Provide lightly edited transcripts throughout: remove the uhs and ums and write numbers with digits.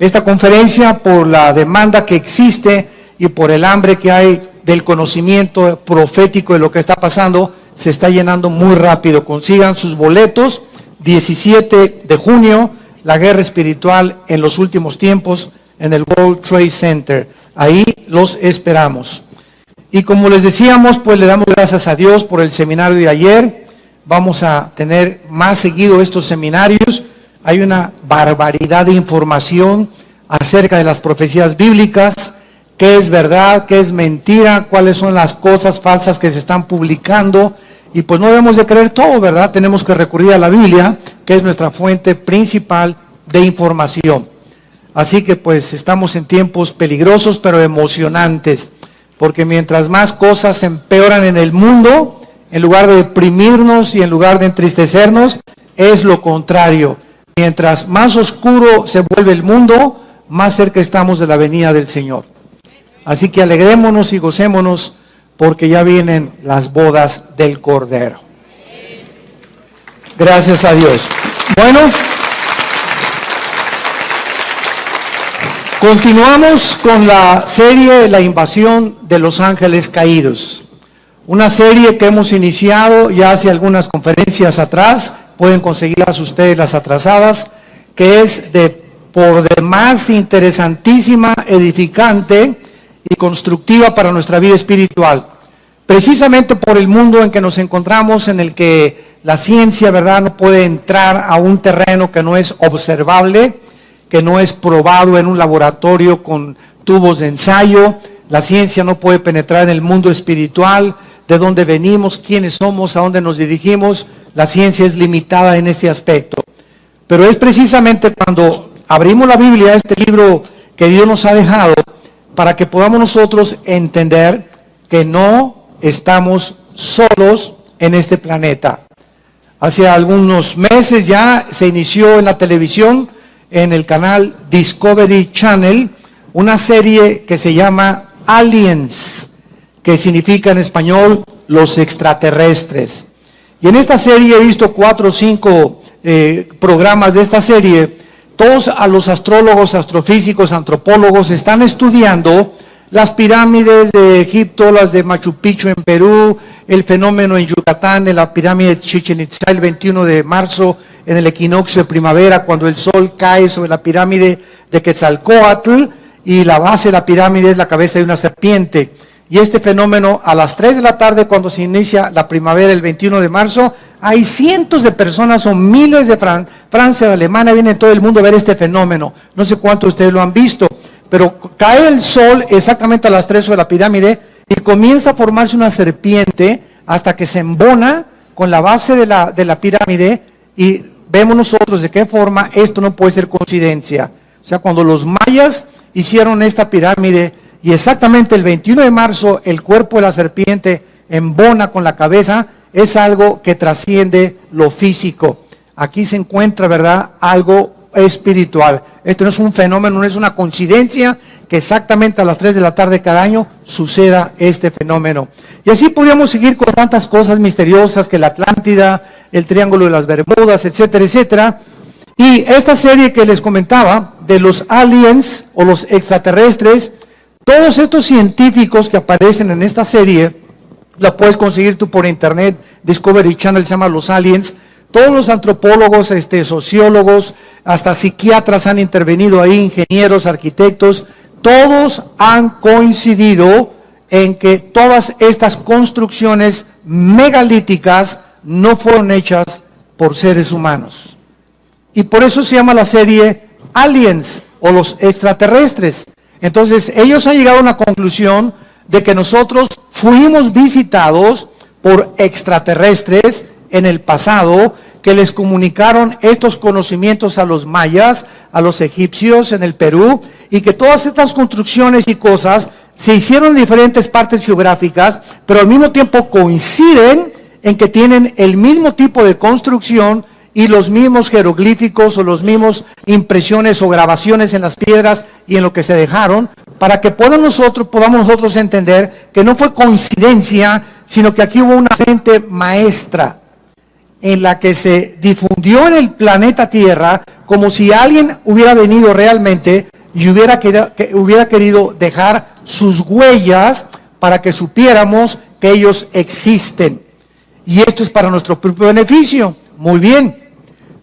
Esta conferencia, por la demanda que existe y por el hambre que hay del conocimiento profético de lo que está pasando, se está llenando muy rápido. Consigan sus boletos. 17 de junio, la guerra espiritual en los últimos tiempos en el World Trade Center. Ahí los esperamos. Y como les decíamos, pues le damos gracias a Dios por el seminario de ayer. Vamos a tener más seguido estos seminarios. Hay una barbaridad de información acerca de las profecías bíblicas, qué es verdad, qué es mentira, cuáles son las cosas falsas que se están publicando. Y pues no debemos de creer todo, ¿verdad? Tenemos que recurrir a la Biblia, que es nuestra fuente principal de información. Así que pues estamos en tiempos peligrosos pero emocionantes, porque mientras más cosas se empeoran en el mundo, en lugar de deprimirnos y en lugar de entristecernos, es lo contrario. Mientras más oscuro se vuelve el mundo, más cerca estamos de la venida del Señor. Así que alegrémonos y gocémonos, porque ya vienen las bodas del Cordero. Gracias a Dios. Bueno, continuamos con la serie La invasión de los ángeles caídos. Una serie que hemos iniciado ya hace algunas conferencias atrás. Pueden conseguirlas ustedes las atrasadas, que es por demás interesantísima, edificante y constructiva para nuestra vida espiritual. Precisamente por el mundo en que nos encontramos, en el que la ciencia, ¿verdad?, no puede entrar a un terreno que no es observable, que no es probado en un laboratorio con tubos de ensayo. La ciencia no puede penetrar en el mundo espiritual, de dónde venimos, quiénes somos, a dónde nos dirigimos. La ciencia es limitada en este aspecto. Pero es precisamente cuando abrimos la Biblia, este libro que Dios nos ha dejado, para que podamos nosotros entender que no estamos solos en este planeta. Hace algunos meses ya se inició en la televisión, en el canal Discovery Channel, una serie que se llama Aliens, que significa en español los extraterrestres. Y en esta serie he visto 4 o 5 programas de esta serie. Todos a los astrólogos, astrofísicos, antropólogos están estudiando las pirámides de Egipto, las de Machu Picchu en Perú, el fenómeno en Yucatán, de la pirámide de Chichén Itzá el 21 de marzo, en el equinoccio de primavera, cuando el sol cae sobre la pirámide de Quetzalcóatl, y la base de la pirámide es la cabeza de una serpiente. Y este fenómeno, a las 3 de la tarde, cuando se inicia la primavera, el 21 de marzo, hay cientos de personas o miles de Francia, de Alemania, vienen todo el mundo a ver este fenómeno. No sé cuántos de ustedes lo han visto, pero cae el sol exactamente a las 3 sobre la pirámide y comienza a formarse una serpiente hasta que se embona con la base de la pirámide, y vemos nosotros de qué forma esto no puede ser coincidencia. O sea, cuando los mayas hicieron esta pirámide y exactamente el 21 de marzo el cuerpo de la serpiente embona con la cabeza, es algo que trasciende lo físico. Aquí se encuentra, ¿verdad?, algo espiritual. Esto no es un fenómeno, no es una coincidencia que exactamente a las 3 de la tarde cada año suceda este fenómeno. Y así podríamos seguir con tantas cosas misteriosas, que la Atlántida, el Triángulo de las Bermudas, etcétera, etcétera. Y esta serie que les comentaba de los aliens o los extraterrestres, todos estos científicos que aparecen en esta serie, la puedes conseguir tú por internet, Discovery Channel, se llama Los Aliens. Todos los antropólogos, sociólogos, hasta psiquiatras han intervenido ahí, ingenieros, arquitectos, todos han coincidido en que todas estas construcciones megalíticas no fueron hechas por seres humanos. Y por eso se llama la serie Aliens o los extraterrestres. Entonces ellos han llegado a una conclusión de que nosotros fuimos visitados por extraterrestres en el pasado, que les comunicaron estos conocimientos a los mayas, a los egipcios en el Perú, y que todas estas construcciones y cosas se hicieron en diferentes partes geográficas, pero al mismo tiempo coinciden en que tienen el mismo tipo de construcción y los mismos jeroglíficos o los mismos impresiones o grabaciones en las piedras y en lo que se dejaron, para que podamos nosotros entender que no fue coincidencia, sino que aquí hubo una mente maestra. en la que se difundió en el planeta Tierra como si alguien hubiera venido realmente y hubiera querido dejar sus huellas para que supiéramos que ellos existen. Y esto es para nuestro propio beneficio. Muy bien.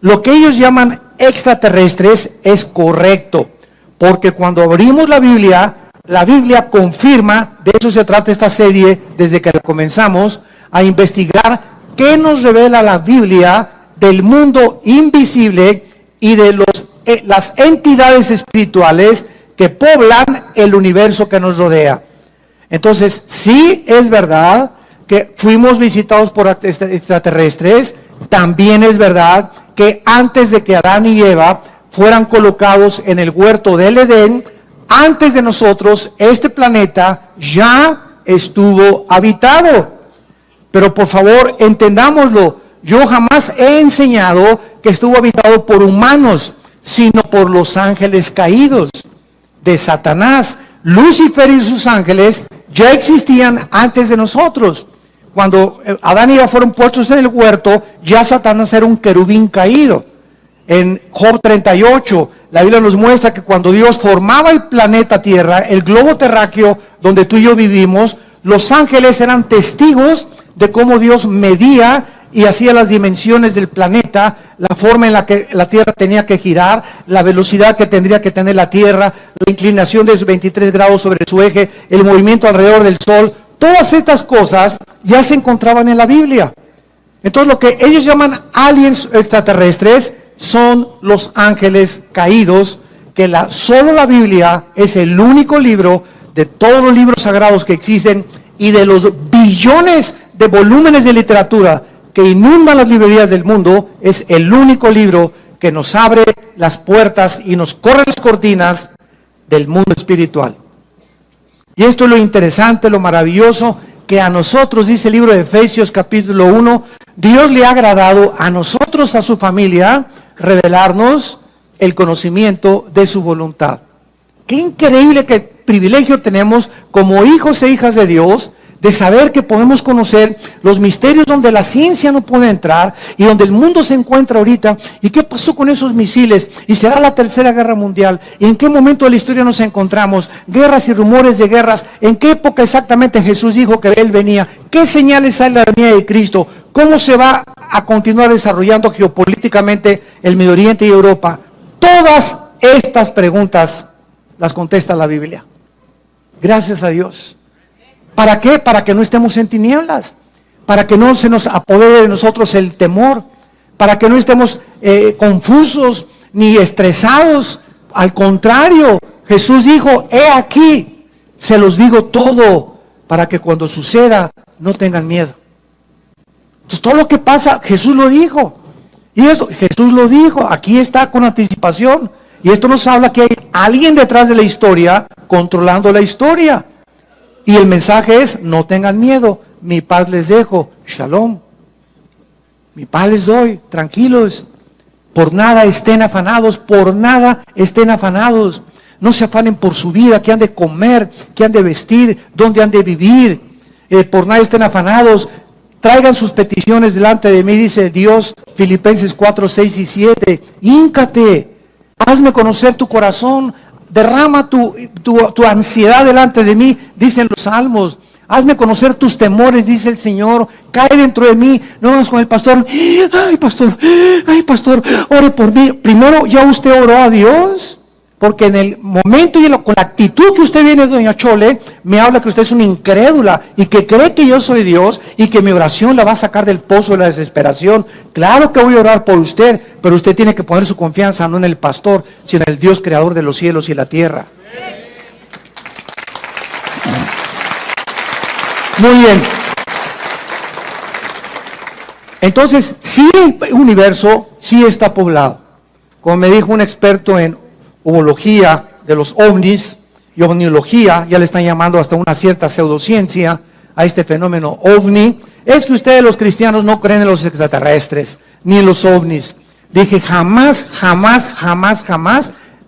Lo que ellos llaman extraterrestres es correcto, porque cuando abrimos la Biblia confirma, de eso se trata esta serie desde que la comenzamos, a investigar qué nos revela la Biblia del mundo invisible y de las entidades espirituales que poblan el universo que nos rodea. Entonces, sí es verdad que fuimos visitados por extraterrestres. También es verdad que antes de que Adán y Eva fueran colocados en el huerto del Edén, antes de nosotros, este planeta ya estuvo habitado. Pero por favor, entendámoslo. Yo jamás he enseñado que estuvo habitado por humanos, sino por los ángeles caídos de Satanás. Lucifer y sus ángeles ya existían antes de nosotros. Cuando Adán y Eva fueron puestos en el huerto, ya Satanás era un querubín caído. En Job 38, la Biblia nos muestra que cuando Dios formaba el planeta Tierra, el globo terráqueo donde tú y yo vivimos, los ángeles eran testigos de cómo Dios medía y hacía las dimensiones del planeta, la forma en la que la Tierra tenía que girar, la velocidad que tendría que tener la Tierra, la inclinación de 23 grados sobre su eje, el movimiento alrededor del Sol. Todas estas cosas ya se encontraban en la Biblia. Entonces lo que ellos llaman aliens extraterrestres son los ángeles caídos, que solo la Biblia es el único libro de todos los libros sagrados que existen y de los billones de volúmenes de literatura que inundan las librerías del mundo, es el único libro que nos abre las puertas y nos corre las cortinas del mundo espiritual. Y esto es lo interesante, lo maravilloso, que a nosotros, dice el libro de Efesios capítulo 1, Dios le ha agradado a nosotros, a su familia, revelarnos el conocimiento de su voluntad. Qué increíble, qué privilegio tenemos como hijos e hijas de Dios, de saber que podemos conocer los misterios donde la ciencia no puede entrar y donde el mundo se encuentra ahorita. ¿Y qué pasó con esos misiles? ¿Y será la tercera guerra mundial? ¿Y en qué momento de la historia nos encontramos? Guerras y rumores de guerras. ¿En qué época exactamente Jesús dijo que Él venía? ¿Qué señales hay de la venida de Cristo? ¿Cómo se va a continuar desarrollando geopolíticamente el Medio Oriente y Europa? Todas estas preguntas las contesta la Biblia. Gracias a Dios. ¿Para qué? Para que no estemos en tinieblas, para que no se nos apodere de nosotros el temor, para que no estemos confusos ni estresados. Al contrario, Jesús dijo, he aquí, se los digo todo, para que cuando suceda no tengan miedo. Entonces todo lo que pasa, Jesús lo dijo. Y esto, Jesús lo dijo, aquí está con anticipación. Y esto nos habla que hay alguien detrás de la historia, controlando la historia. Y el mensaje es, no tengan miedo, mi paz les dejo, shalom. Mi paz les doy, tranquilos. Por nada estén afanados, por nada estén afanados. No se afanen por su vida, qué han de comer, qué han de vestir, dónde han de vivir. Por nada estén afanados. Traigan sus peticiones delante de mí, dice Dios, Filipenses 4, 6 y 7. Híncate, hazme conocer tu corazón. Derrama tu ansiedad delante de mí, dicen los salmos. Hazme conocer tus temores, dice el Señor. Cae dentro de mí. No vamos con el pastor. Ay, pastor, ore por mí. Primero, ¿ya usted oró a Dios? Porque en el momento y con la actitud que usted viene, doña Chole, me habla que usted es una incrédula y que cree que yo soy Dios y que mi oración la va a sacar del pozo de la desesperación. Claro que voy a orar por usted, pero usted tiene que poner su confianza no en el pastor, sino en el Dios creador de los cielos y la tierra. Muy bien. Entonces, sí, el universo sí está poblado. Como me dijo un experto en ufología de los ovnis y ovniología, ya le están llamando hasta una cierta pseudociencia a este fenómeno ovni, es que ustedes los cristianos no creen en los extraterrestres, ni en los ovnis. Dije, jamás.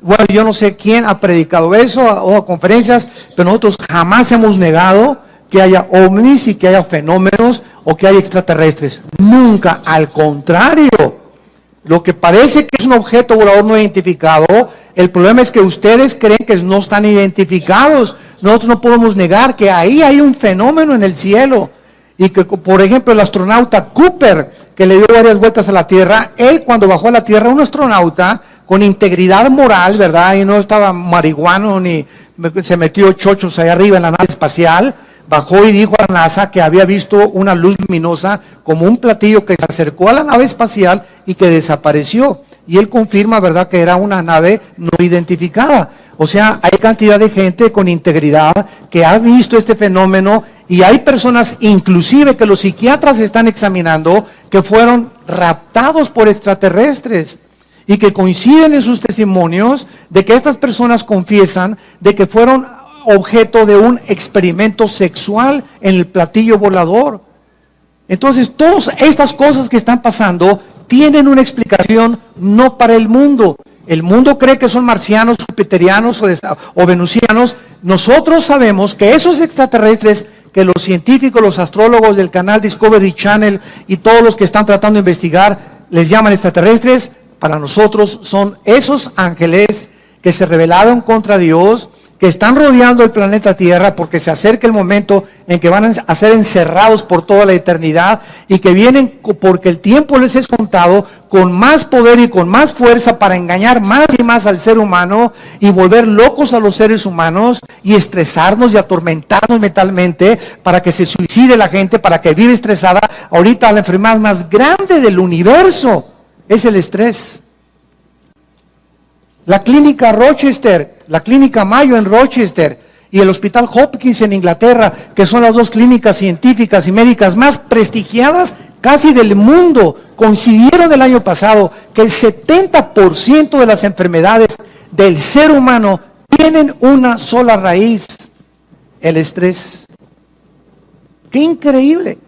Bueno, yo no sé quién ha predicado eso o a conferencias, pero nosotros jamás hemos negado que haya ovnis y que haya fenómenos o que hay extraterrestres. Nunca, al contrario. Lo que parece que es un objeto volador no identificado, el problema es que ustedes creen que no están identificados. Nosotros no podemos negar que ahí hay un fenómeno en el cielo. Y que, por ejemplo, el astronauta Cooper, que le dio varias vueltas a la Tierra, él cuando bajó a la Tierra, un astronauta con integridad moral, ¿verdad? Y no estaba marihuano ni se metió chochos allá arriba en la nave espacial, bajó y dijo a la NASA que había visto una luz luminosa como un platillo que se acercó a la nave espacial y que desapareció. Y él confirma, ¿verdad?, que era una nave no identificada. O sea, hay cantidad de gente con integridad que ha visto este fenómeno y hay personas, inclusive que los psiquiatras están examinando, que fueron raptados por extraterrestres y que coinciden en sus testimonios de que estas personas confiesan de que fueron objeto de un experimento sexual en el platillo volador. Entonces, todas estas cosas que están pasando tienen una explicación no para el mundo. El mundo cree que son marcianos, jupiterianos o venusianos. Nosotros sabemos que esos extraterrestres que los científicos, los astrólogos del canal Discovery Channel y todos los que están tratando de investigar les llaman extraterrestres, para nosotros son esos ángeles que se rebelaron contra Dios, que están rodeando el planeta Tierra porque se acerca el momento en que van a ser encerrados por toda la eternidad y que vienen porque el tiempo les es contado con más poder y con más fuerza para engañar más y más al ser humano y volver locos a los seres humanos y estresarnos y atormentarnos mentalmente para que se suicide la gente, para que vive estresada. Ahorita la enfermedad más grande del universo es el estrés. La clínica Rochester, la clínica Mayo en Rochester y el Hospital Hopkins en Inglaterra, que son las dos clínicas científicas y médicas más prestigiadas casi del mundo, coincidieron el año pasado que el 70% de las enfermedades del ser humano tienen una sola raíz: el estrés. ¡Qué increíble!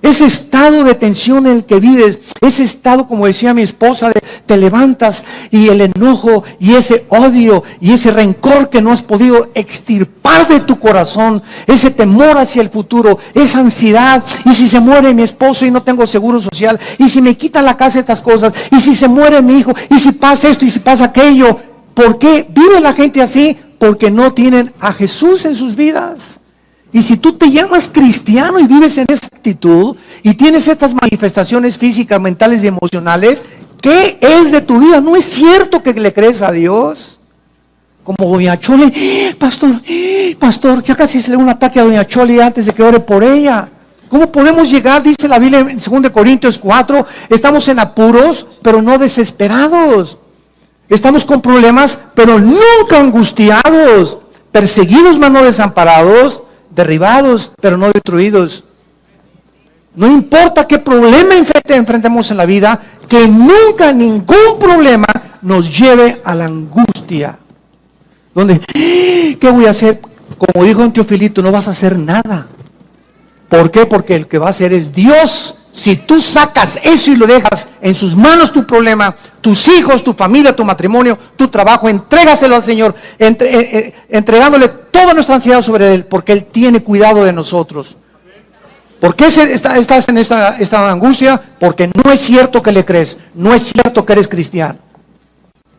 Ese estado de tensión en el que vives, ese estado, como decía mi esposa, de te levantas y el enojo y ese odio y ese rencor que no has podido extirpar de tu corazón, ese temor hacia el futuro, esa ansiedad, y si se muere mi esposo y no tengo seguro social, y si me quitan la casa estas cosas, y si se muere mi hijo, y si pasa esto y si pasa aquello. ¿Por qué vive la gente así? Porque no tienen a Jesús en sus vidas. Y si tú te llamas cristiano y vives en esa actitud y tienes estas manifestaciones físicas, mentales y emocionales, ¿qué es de tu vida? ¿No es cierto que le crees a Dios? Como doña Chole, pastor, ya casi se le da un ataque a doña Chole antes de que ore por ella. ¿Cómo podemos llegar? Dice la Biblia en 2 Corintios 4, estamos en apuros, pero no desesperados. Estamos con problemas, pero nunca angustiados. Perseguidos, mas no desamparados. Derribados, pero no destruidos. No importa qué problema enfrentemos en la vida, que nunca ningún problema nos lleve a la angustia. Donde, ¿qué voy a hacer? Como dijo un Teofilito, no vas a hacer nada. ¿Por qué? Porque el que va a hacer es Dios. Si tú sacas eso y lo dejas en sus manos tu problema, tus hijos, tu familia, tu matrimonio, tu trabajo, entrégaselo al Señor, entregándole toda nuestra ansiedad sobre Él, porque Él tiene cuidado de nosotros. ¿Por qué estás en esta angustia? Porque no es cierto que le crees, no es cierto que eres cristiano.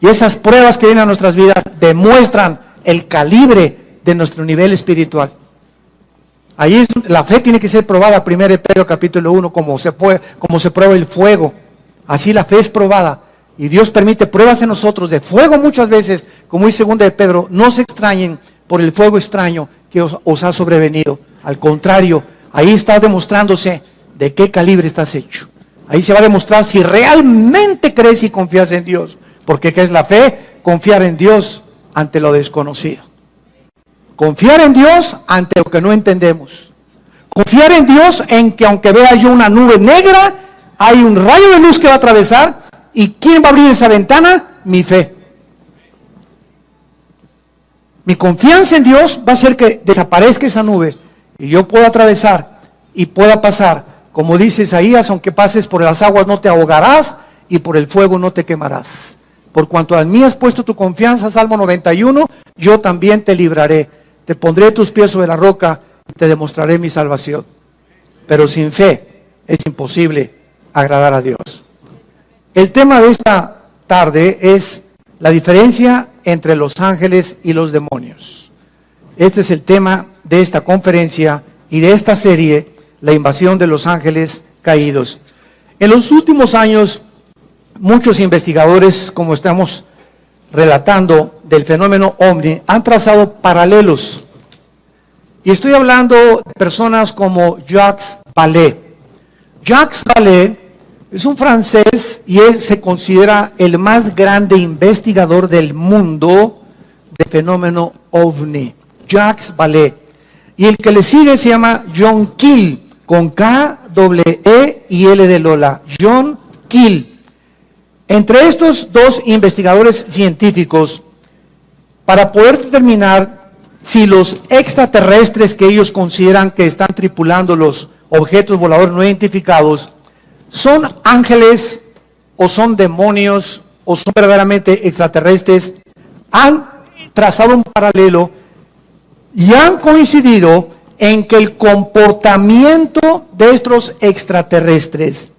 Y esas pruebas que vienen a nuestras vidas demuestran el calibre de nuestro nivel espiritual. Ahí la fe tiene que ser probada, 1 Pedro capítulo 1, como se prueba el fuego. Así la fe es probada. Y Dios permite pruebas en nosotros de fuego muchas veces, como dice 2 Pedro, no se extrañen por el fuego extraño que os ha sobrevenido. Al contrario, ahí está demostrándose de qué calibre estás hecho. Ahí se va a demostrar si realmente crees y confías en Dios. Porque ¿qué es la fe? Confiar en Dios ante lo desconocido. Confiar en Dios ante lo que no entendemos. Confiar en Dios en que aunque vea yo una nube negra, hay un rayo de luz que va a atravesar. ¿Y quién va a abrir esa ventana? Mi fe. Mi confianza en Dios va a hacer que desaparezca esa nube y yo pueda atravesar y pueda pasar. Como dice Isaías, aunque pases por las aguas no te ahogarás y por el fuego no te quemarás. Por cuanto a mí has puesto tu confianza, Salmo 91, yo también te libraré. Te pondré tus pies sobre la roca y te demostraré mi salvación. pero sin fe es imposible agradar a Dios. El tema de esta tarde es la diferencia entre los ángeles y los demonios. Este es el tema de esta conferencia y de esta serie, la invasión de los ángeles caídos. En los últimos años, muchos investigadores, como estamos relatando del fenómeno OVNI, han trazado paralelos. Y estoy hablando de personas como Jacques Vallée. Jacques Vallée es un francés y él se considera el más grande investigador del mundo del fenómeno OVNI. Jacques Vallée. Y el que le sigue se llama John Keel, con K, E y L de Lola. John Keel. Entre estos dos investigadores científicos, para poder determinar si los extraterrestres que ellos consideran que están tripulando los objetos voladores no identificados son ángeles o son demonios o son verdaderamente extraterrestres, han trazado un paralelo y han coincidido en que el comportamiento de estos extraterrestres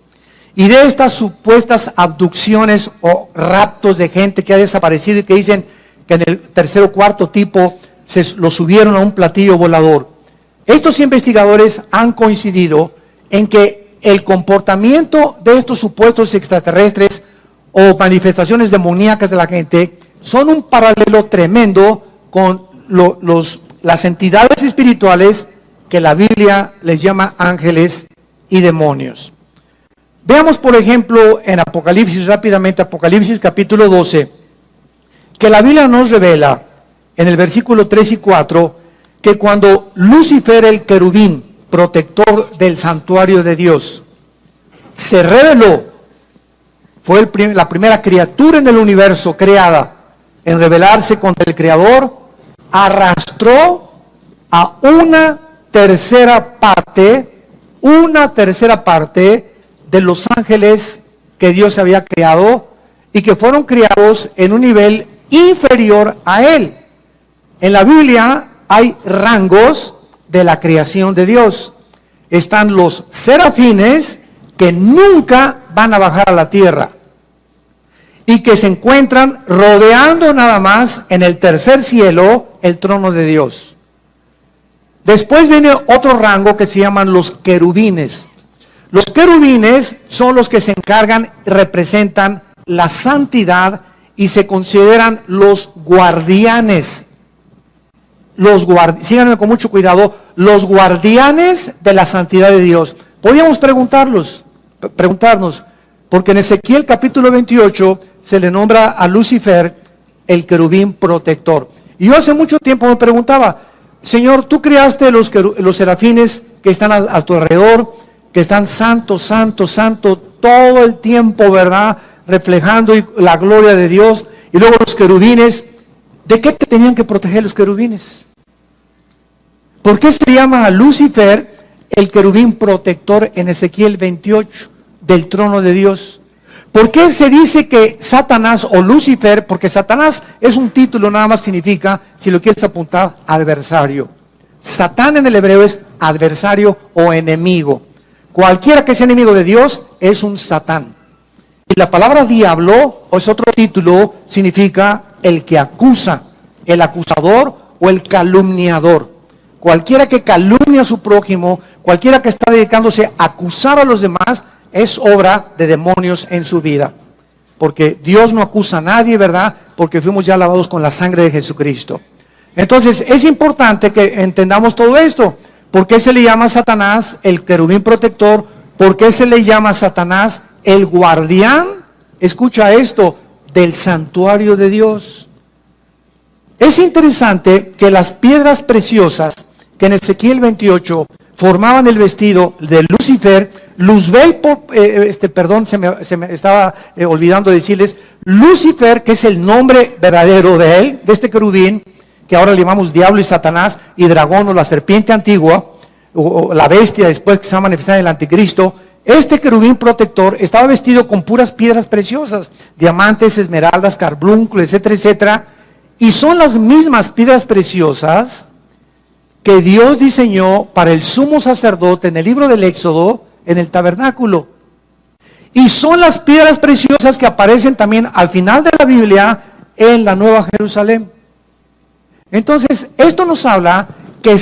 y de estas supuestas abducciones o raptos de gente que ha desaparecido y que dicen que en el tercer o cuarto tipo lo subieron a un platillo volador. Estos investigadores han coincidido en que el comportamiento de estos supuestos extraterrestres o manifestaciones demoníacas de la gente son un paralelo tremendo con las entidades espirituales que la Biblia les llama ángeles y demonios. Veamos, por ejemplo, en Apocalipsis, rápidamente, Apocalipsis capítulo 12, que la Biblia nos revela en el versículo 3 y 4, que cuando Lucifer, el querubín, protector del santuario de Dios, se rebeló, fue la primera criatura en el universo creada en rebelarse contra el Creador, arrastró a una tercera parte de los ángeles que Dios había creado y que fueron creados en un nivel inferior a él. En la Biblia hay rangos de la creación de Dios. Están los serafines que nunca van a bajar a la tierra y que se encuentran rodeando nada más en el tercer cielo el trono de Dios. Después viene otro rango que se llaman los querubines. Los querubines son los que se encargan, representan la santidad y se consideran los guardianes. Síganme con mucho cuidado, los guardianes de la santidad de Dios. Podríamos preguntarnos, porque en Ezequiel capítulo 28 se le nombra a Lucifer el querubín protector. Y yo hace mucho tiempo me preguntaba, Señor, tú creaste los serafines que están a tu alrededor, que están santo, santo, santo, todo el tiempo, ¿verdad? Reflejando la gloria de Dios. Y luego los querubines, ¿de qué te tenían que proteger los querubines? ¿Por qué se llama a Lucifer el querubín protector en Ezequiel 28 del trono de Dios? ¿Por qué se dice que Satanás o Lucifer? Porque Satanás es un título, nada más significa, si lo quieres apuntar, adversario. Satán en el hebreo es adversario o enemigo. Cualquiera que sea enemigo de Dios es un Satán. Y la palabra diablo, o es otro título, significa el que acusa, el acusador o el calumniador. Cualquiera que calumnia a su prójimo, cualquiera que está dedicándose a acusar a los demás, es obra de demonios en su vida. Porque Dios no acusa a nadie, ¿verdad? Porque fuimos ya lavados con la sangre de Jesucristo. Entonces, es importante que entendamos todo esto. ¿Por qué se le llama a Satanás el querubín protector? ¿Por qué se le llama a Satanás el guardián? Escucha esto, del santuario de Dios. Es interesante que las piedras preciosas que en Ezequiel 28 formaban el vestido de Lucifer, Luzbel, se me estaba olvidando decirles, Lucifer, que es el nombre verdadero de él, de este querubín, que ahora le llamamos diablo y Satanás, y dragón o la serpiente antigua, o la bestia después que se va a manifestar en el anticristo. Este querubín protector estaba vestido con puras piedras preciosas, diamantes, esmeraldas, carbunclo, etcétera, etcétera, y son las mismas piedras preciosas que Dios diseñó para el sumo sacerdote en el libro del Éxodo, en el tabernáculo. Y son las piedras preciosas que aparecen también al final de la Biblia en la Nueva Jerusalén. Entonces, esto nos habla que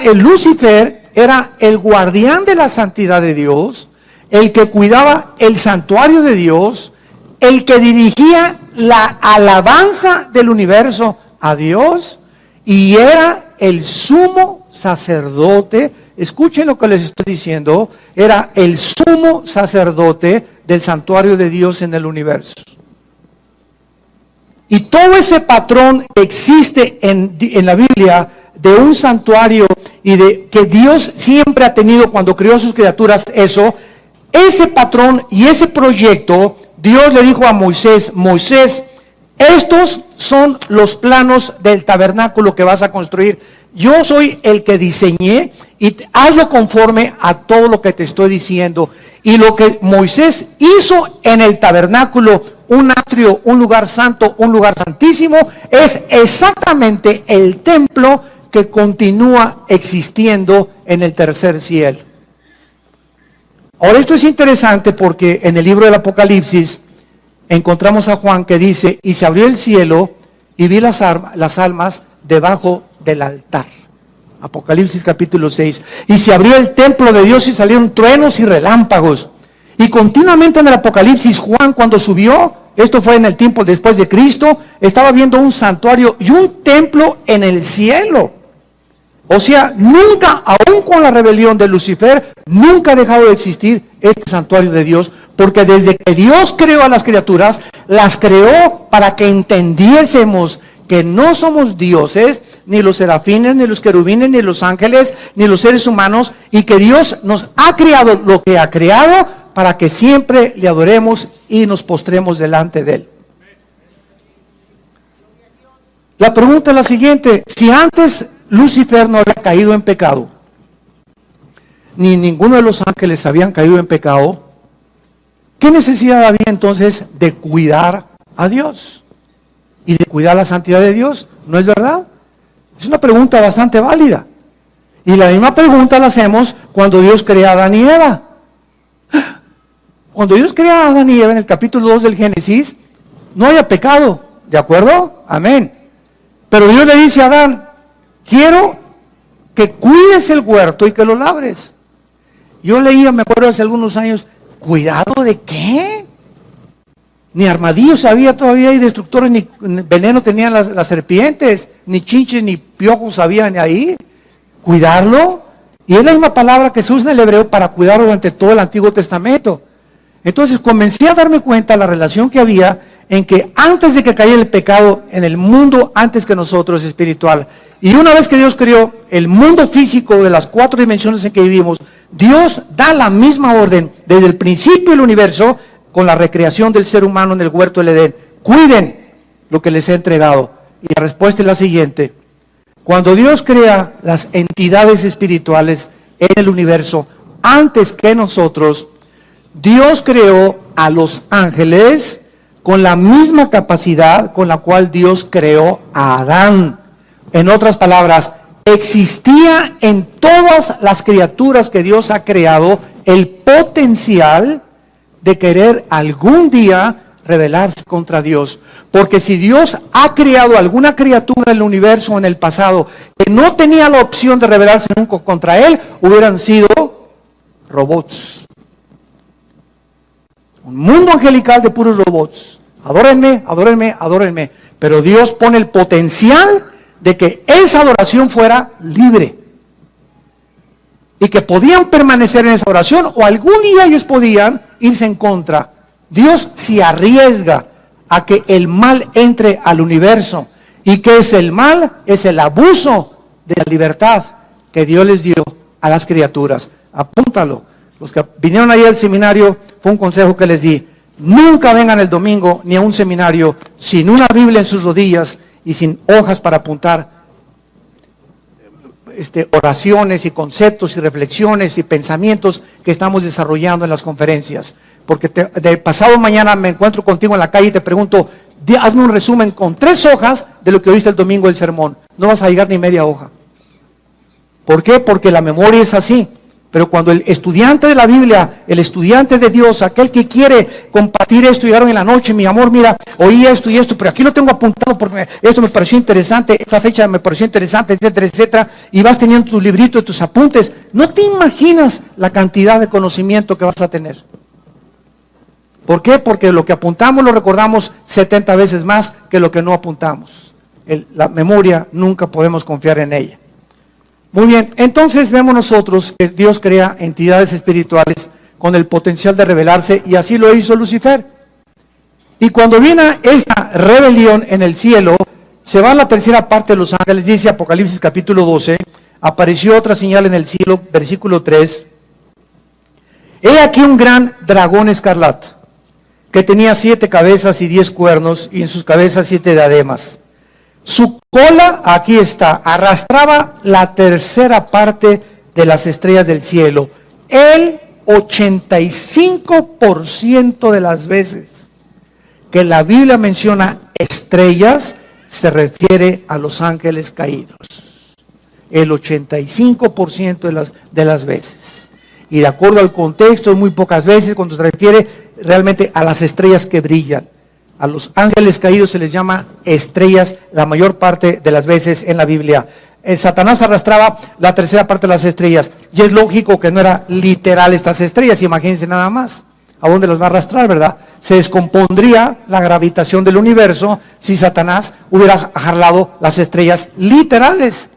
el Lucifer era el guardián de la santidad de Dios, el que cuidaba el santuario de Dios, el que dirigía la alabanza del universo a Dios, y era el sumo sacerdote. Escuchen lo que les estoy diciendo, era el sumo sacerdote del santuario de Dios en el universo. Y todo ese patrón que existe en la Biblia de un santuario y de que Dios siempre ha tenido cuando creó a sus criaturas, ese patrón y ese proyecto, Dios le dijo a Moisés: Moisés, estos son los planos del tabernáculo que vas a construir. Yo soy el que diseñé y hazlo conforme a todo lo que te estoy diciendo. Y lo que Moisés hizo en el tabernáculo, un atrio, un lugar santo, un lugar santísimo, es exactamente el templo que continúa existiendo en el tercer cielo. Ahora, esto es interesante porque en el libro del Apocalipsis encontramos a Juan que dice: y se abrió el cielo y vi las almas debajo del altar. Apocalipsis capítulo 6. Y se abrió el templo de Dios y salieron truenos y relámpagos. Y continuamente en el Apocalipsis, Juan, cuando subió, esto fue en el tiempo después de Cristo, estaba viendo un santuario y un templo en el cielo. O sea, nunca, aún con la rebelión de Lucifer, nunca ha dejado de existir este santuario de Dios, porque desde que Dios creó a las criaturas, las creó para que entendiésemos que no somos dioses, ni los serafines, ni los querubines, ni los ángeles, ni los seres humanos, y que Dios nos ha creado lo que ha creado para que siempre le adoremos y nos postremos delante de Él. La pregunta es la siguiente: si antes Lucifer no había caído en pecado, ni ninguno de los ángeles habían caído en pecado, ¿qué necesidad había entonces de cuidar a Dios y de cuidar la santidad de Dios? ¿No es verdad? Es una pregunta bastante válida. Y la misma pregunta la hacemos cuando Dios crea a Adán y Eva. Cuando Dios crea a Adán y Eva en el capítulo 2 del Génesis, no había pecado, ¿de acuerdo? Amén. Pero Dios le dice a Adán: quiero que cuides el huerto y que lo labres. Yo leía, me acuerdo hace algunos años: ¿cuidado de qué? Ni armadillos había todavía, y destructores, ni veneno tenían las serpientes, ni chinches, ni piojos habían ahí. ¿Cuidarlo? Y es la misma palabra que se usa en el hebreo para cuidarlo durante todo el Antiguo Testamento. Entonces comencé a darme cuenta de la relación que había en que antes de que cayera el pecado en el mundo, antes que nosotros, espiritual, y una vez que Dios creó el mundo físico de las 4 dimensiones en que vivimos, Dios da la misma orden desde el principio del universo con la recreación del ser humano en el huerto del Edén: cuiden lo que les he entregado. Y la respuesta es la siguiente: cuando Dios crea las entidades espirituales en el universo, antes que nosotros, Dios creó a los ángeles con la misma capacidad con la cual Dios creó a Adán. En otras palabras, existía en todas las criaturas que Dios ha creado el potencial de querer algún día rebelarse contra Dios. Porque si Dios ha creado alguna criatura en el universo en el pasado que no tenía la opción de rebelarse nunca contra Él, hubieran sido robots. Un mundo angelical de puros robots. Adórenme, adórenme, adórenme. Pero Dios pone el potencial de que esa adoración fuera libre. Y que podían permanecer en esa oración, o algún día ellos podían irse en contra. Dios se arriesga a que el mal entre al universo. ¿Y qué es el mal? Es el abuso de la libertad que Dios les dio a las criaturas. Apúntalo. Los que vinieron ahí al seminario, fue un consejo que les di: nunca vengan el domingo ni a un seminario sin una Biblia en sus rodillas y sin hojas para apuntar oraciones y conceptos y reflexiones y pensamientos que estamos desarrollando en las conferencias. Porque de pasado mañana me encuentro contigo en la calle y te pregunto: hazme un resumen con 3 hojas de lo que oíste el domingo del sermón. No vas a llegar ni media hoja. ¿Por qué? Porque la memoria es así. Pero cuando el estudiante de la Biblia, el estudiante de Dios, aquel que quiere compartir esto, llegaron en la noche, mi amor, mira, oí esto y esto, pero aquí lo tengo apuntado porque esto me pareció interesante, esta fecha me pareció interesante, etcétera, etcétera, y vas teniendo tu librito, tus apuntes, no te imaginas la cantidad de conocimiento que vas a tener. ¿Por qué? Porque lo que apuntamos lo recordamos 70 veces más que lo que no apuntamos. La memoria nunca podemos confiar en ella. Muy bien, entonces vemos nosotros que Dios crea entidades espirituales con el potencial de rebelarse, y así lo hizo Lucifer. Y cuando viene esta rebelión en el cielo, se va a la tercera parte de los ángeles, dice Apocalipsis capítulo 12, apareció otra señal en el cielo, versículo 3. He aquí un gran dragón escarlata, que tenía 7 cabezas y 10 cuernos, y en sus cabezas 7 diademas. Su cola, aquí está, arrastraba la tercera parte de las estrellas del cielo. El 85% de las veces que la Biblia menciona estrellas, se refiere a los ángeles caídos. El 85% de las veces. Y de acuerdo al contexto, muy pocas veces cuando se refiere realmente a las estrellas que brillan. A los ángeles caídos se les llama estrellas la mayor parte de las veces en la Biblia. Satanás arrastraba la tercera parte de las estrellas. Y es lógico que no era literal estas estrellas, imagínense nada más. ¿A dónde las va a arrastrar, verdad? Se descompondría la gravitación del universo si Satanás hubiera jalado las estrellas literales.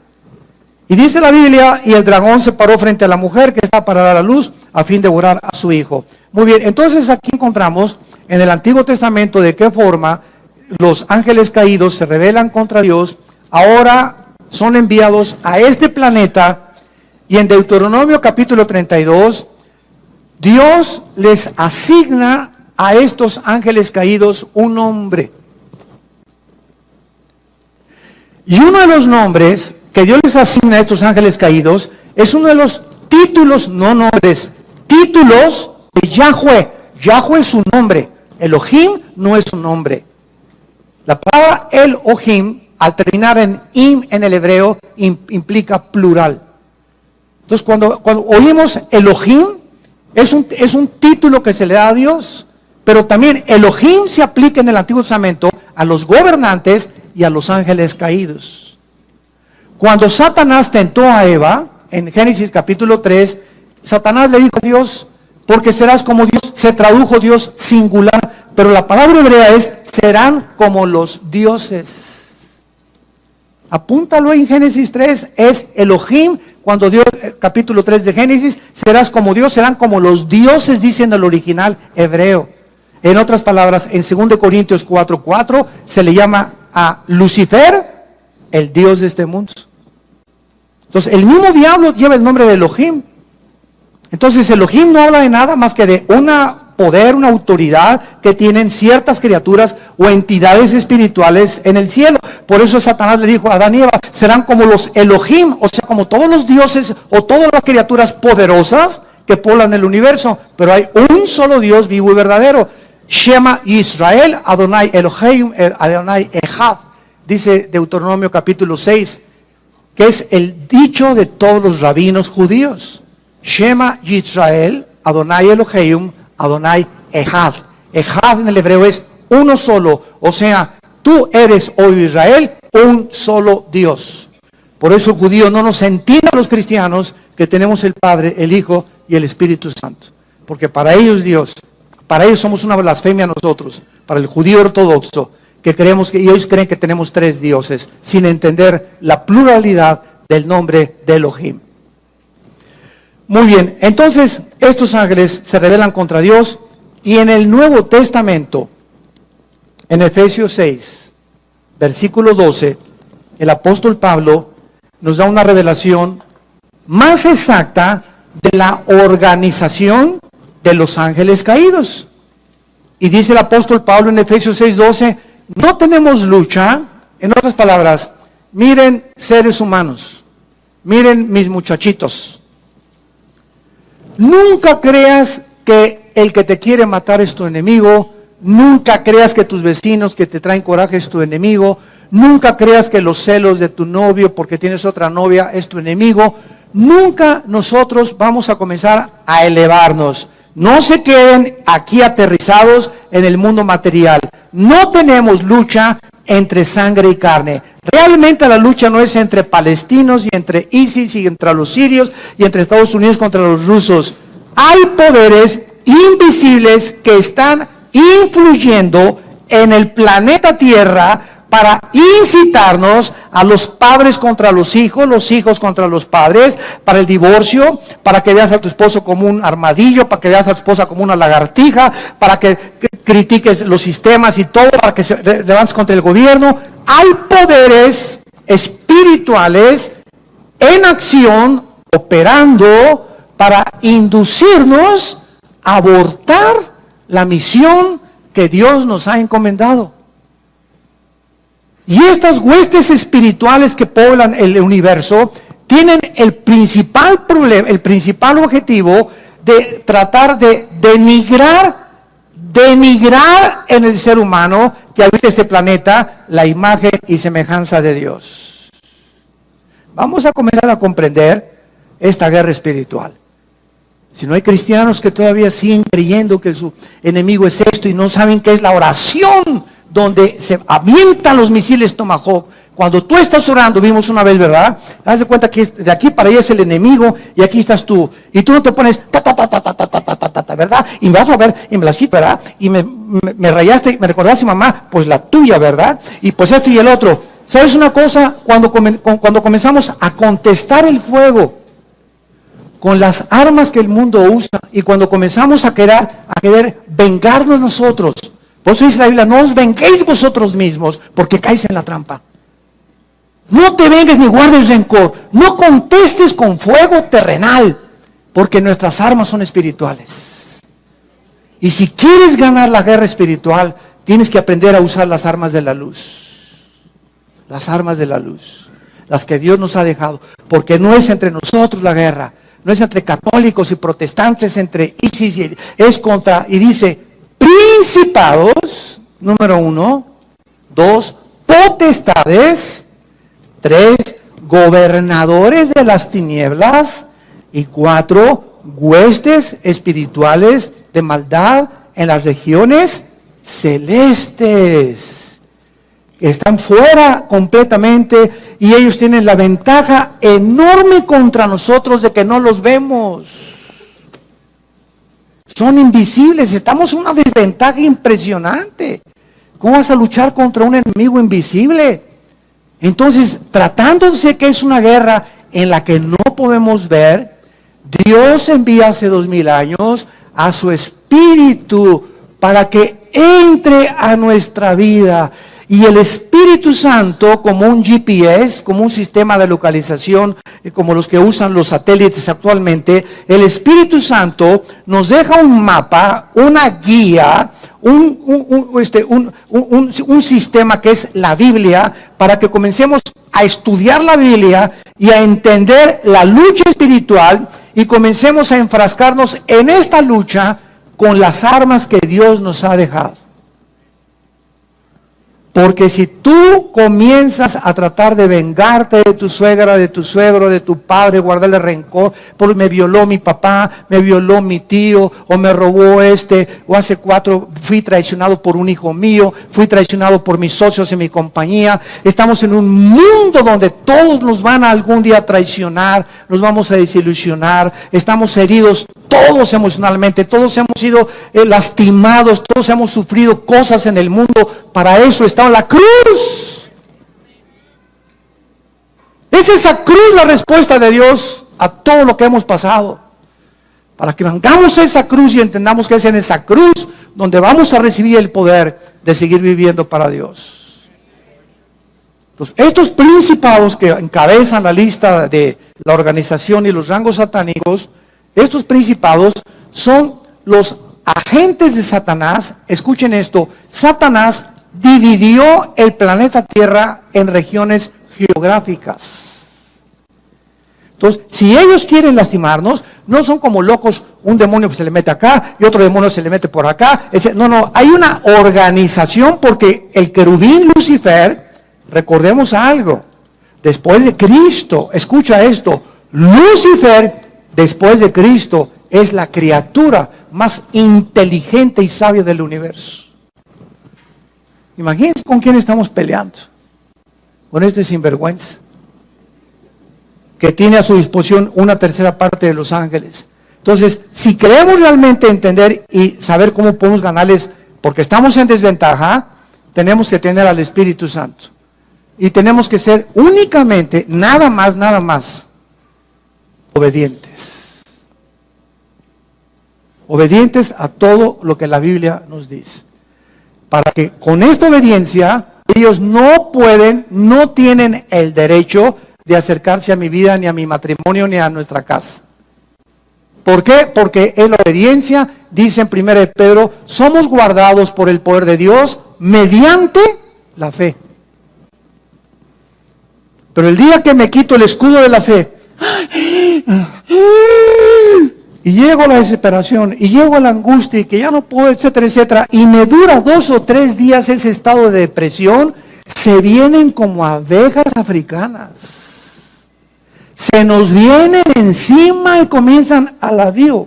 Y dice la Biblia, y el dragón se paró frente a la mujer que estaba para dar a luz a fin de devorar a su hijo. Muy bien, entonces aquí encontramos en el Antiguo Testamento de qué forma los ángeles caídos se rebelan contra Dios, ahora son enviados a este planeta, y en Deuteronomio capítulo 32, Dios les asigna a estos ángeles caídos un nombre. Y uno de los nombres que Dios les asigna a estos ángeles caídos es uno de los títulos, no nombres, títulos de Yahweh. Yahweh es su nombre. Elohim no es su nombre. La palabra Elohim, al terminar en im en el hebreo, implica plural. Entonces cuando oímos Elohim, es un título que se le da a Dios, pero también Elohim se aplica en el Antiguo Testamento a los gobernantes y a los ángeles caídos. Cuando Satanás tentó a Eva, en Génesis capítulo 3, Satanás le dijo a Dios, porque serás como Dios, se tradujo Dios singular, pero la palabra hebrea es, serán como los dioses. Apúntalo en Génesis 3, es Elohim, cuando Dios, capítulo 3 de Génesis, serás como Dios, serán como los dioses, dice en el original hebreo. En otras palabras, en 2 Corintios 4:4, se le llama a Lucifer el Dios de este mundo. Entonces, el mismo diablo lleva el nombre de Elohim. Entonces, Elohim no habla de nada más que de una poder, una autoridad que tienen ciertas criaturas o entidades espirituales en el cielo. Por eso Satanás le dijo a Adán y Eva, serán como los Elohim, o sea, como todos los dioses o todas las criaturas poderosas que poblan el universo. Pero hay un solo Dios vivo y verdadero. Shema Israel, Adonai Elohim, Adonai Echad, dice Deuteronomio capítulo 6, que es el dicho de todos los rabinos judíos. Shema Israel, Adonai Elohim, Adonai Echad. Echad en el hebreo es uno solo, o sea, tú eres, oh Israel, un solo Dios. Por eso el judío no nos entiende a los cristianos que tenemos el Padre, el Hijo y el Espíritu Santo. Porque para ellos Dios, para ellos somos una blasfemia nosotros, para el judío ortodoxo, que creemos que ellos creen que tenemos 3 dioses, sin entender la pluralidad del nombre de Elohim. Muy bien, entonces estos ángeles se rebelan contra Dios, y en el Nuevo Testamento, en Efesios 6, versículo 12, el apóstol Pablo nos da una revelación más exacta de la organización de los ángeles caídos. Y dice el apóstol Pablo en Efesios 6:12, no tenemos lucha, en otras palabras, miren seres humanos, miren mis muchachitos, nunca creas que el que te quiere matar es tu enemigo, nunca creas que tus vecinos que te traen coraje es tu enemigo, nunca creas que los celos de tu novio porque tienes otra novia es tu enemigo, nunca nosotros vamos a comenzar a elevarnos. No se queden aquí aterrizados en el mundo material. No tenemos lucha entre sangre y carne. Realmente la lucha no es entre palestinos y entre ISIS y entre los sirios y entre Estados Unidos contra los rusos. Hay poderes invisibles que están influyendo en el planeta Tierra para incitarnos a los padres contra los hijos contra los padres, para el divorcio, para que veas a tu esposo como un armadillo, para que veas a tu esposa como una lagartija, para que critiques los sistemas y todo, para que se levantes contra el gobierno. Hay poderes espirituales en acción, operando para inducirnos a abortar la misión que Dios nos ha encomendado. Y estas huestes espirituales que poblan el universo tienen el principal problema, el principal objetivo de tratar de denigrar en el ser humano que habita este planeta la imagen y semejanza de Dios. Vamos a comenzar a comprender esta guerra espiritual. Si no hay cristianos que todavía siguen creyendo que su enemigo es esto y no saben qué es la oración, donde se avientan los misiles Tomahawk. Cuando tú estás orando, vimos una vez, ¿verdad? Haz de cuenta que de aquí para allá es el enemigo y aquí estás tú. Y tú no te pones ¿verdad? Y me vas a ver, y me la quito, ¿verdad? Y me rayaste, me recordaste, mamá, pues la tuya, ¿verdad? Y pues esto y el otro. ¿Sabes una cosa? Cuando comenzamos a contestar el fuego con las armas que el mundo usa y cuando comenzamos a querer vengarnos nosotros, por eso dice la Biblia, no os venguéis vosotros mismos, porque caéis en la trampa. No te vengues ni guardes rencor. No contestes con fuego terrenal, porque nuestras armas son espirituales. Y si quieres ganar la guerra espiritual, tienes que aprender a usar las armas de la luz. Las armas de la luz. Las que Dios nos ha dejado. Porque no es entre nosotros la guerra. No es entre católicos y protestantes, entre ISIS, es contra, y dice, principados, número 1, 2, potestades, 3, gobernadores de las tinieblas, y 4, huestes espirituales de maldad en las regiones celestes, que están fuera completamente, y ellos tienen la ventaja enorme contra nosotros de que no los vemos. Son invisibles, estamos en una desventaja impresionante. ¿Cómo vas a luchar contra un enemigo invisible? Entonces, tratándose que es una guerra en la que no podemos ver, Dios envía hace 2000 años a su Espíritu para que entre a nuestra vida. Y el Espíritu Santo, como un GPS, como un sistema de localización, como los que usan los satélites actualmente, el Espíritu Santo nos deja un mapa, una guía, un sistema que es la Biblia, para que comencemos a estudiar la Biblia y a entender la lucha espiritual y comencemos a enfrascarnos en esta lucha con las armas que Dios nos ha dejado. Porque si tú comienzas a tratar de vengarte de tu suegra, de tu suegro, de tu padre, guardarle rencor, porque me violó mi papá, me violó mi tío, o me robó o hace 4 fui traicionado por un hijo mío, fui traicionado por mis socios en mi compañía. Estamos en un mundo donde todos nos van a algún día traicionar, nos vamos a desilusionar, estamos heridos todos emocionalmente, todos hemos sido lastimados, todos hemos sufrido cosas en el mundo. Para eso está la cruz. Es esa cruz la respuesta de Dios a todo lo que hemos pasado. Para que vengamos esa cruz y entendamos que es en esa cruz donde vamos a recibir el poder de seguir viviendo para Dios. Entonces, estos principados que encabezan la lista de la organización y los rangos satánicos, estos principados son los agentes de Satanás. Escuchen esto, Satanás dividió el planeta Tierra en regiones geográficas. Entonces, si ellos quieren lastimarnos, no son como locos, un demonio que se le mete acá y otro demonio se le mete por acá. No, hay una organización, porque el querubín Lucifer, recordemos algo, después de Cristo, escucha esto, Lucifer, después de Cristo, es la criatura más inteligente y sabia del universo. Imagínense con quién estamos peleando. Con este sinvergüenza, que tiene a su disposición una tercera parte de los ángeles. Entonces, si queremos realmente entender y saber cómo podemos ganarles, porque estamos en desventaja, tenemos que tener al Espíritu Santo. Y tenemos que ser únicamente, nada más, obedientes. Obedientes a todo lo que la Biblia nos dice. Para que con esta obediencia, ellos no pueden, no tienen el derecho de acercarse a mi vida, ni a mi matrimonio, ni a nuestra casa. ¿Por qué? Porque en la obediencia, dice en 1 Pedro, somos guardados por el poder de Dios mediante la fe. Pero el día que me quito el escudo de la fe, y llego a la desesperación, y llego a la angustia, y que ya no puedo, etcétera, etcétera, y me dura 2 o 3 días ese estado de depresión, se vienen como abejas africanas. Se nos vienen encima y comienzan a la bim,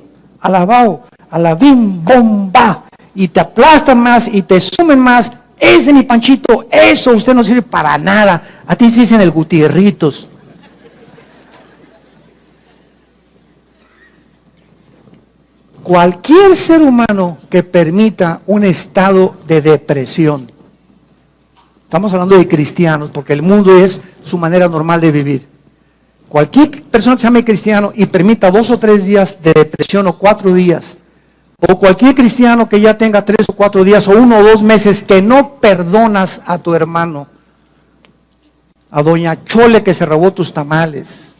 bomba, y te aplastan más, y te sumen más. Ese mi Panchito, eso usted no sirve para nada. A ti se dicen el Gutierritos. Cualquier ser humano que permita un estado de depresión, estamos hablando de cristianos, porque el mundo es su manera normal de vivir. Cualquier persona que se llame cristiano y permita 2 o 3 días de depresión o 4 días, o cualquier cristiano que ya tenga 3 o 4 días o 1 o 2 meses que no perdonas a tu hermano, a doña Chole que se robó tus tamales,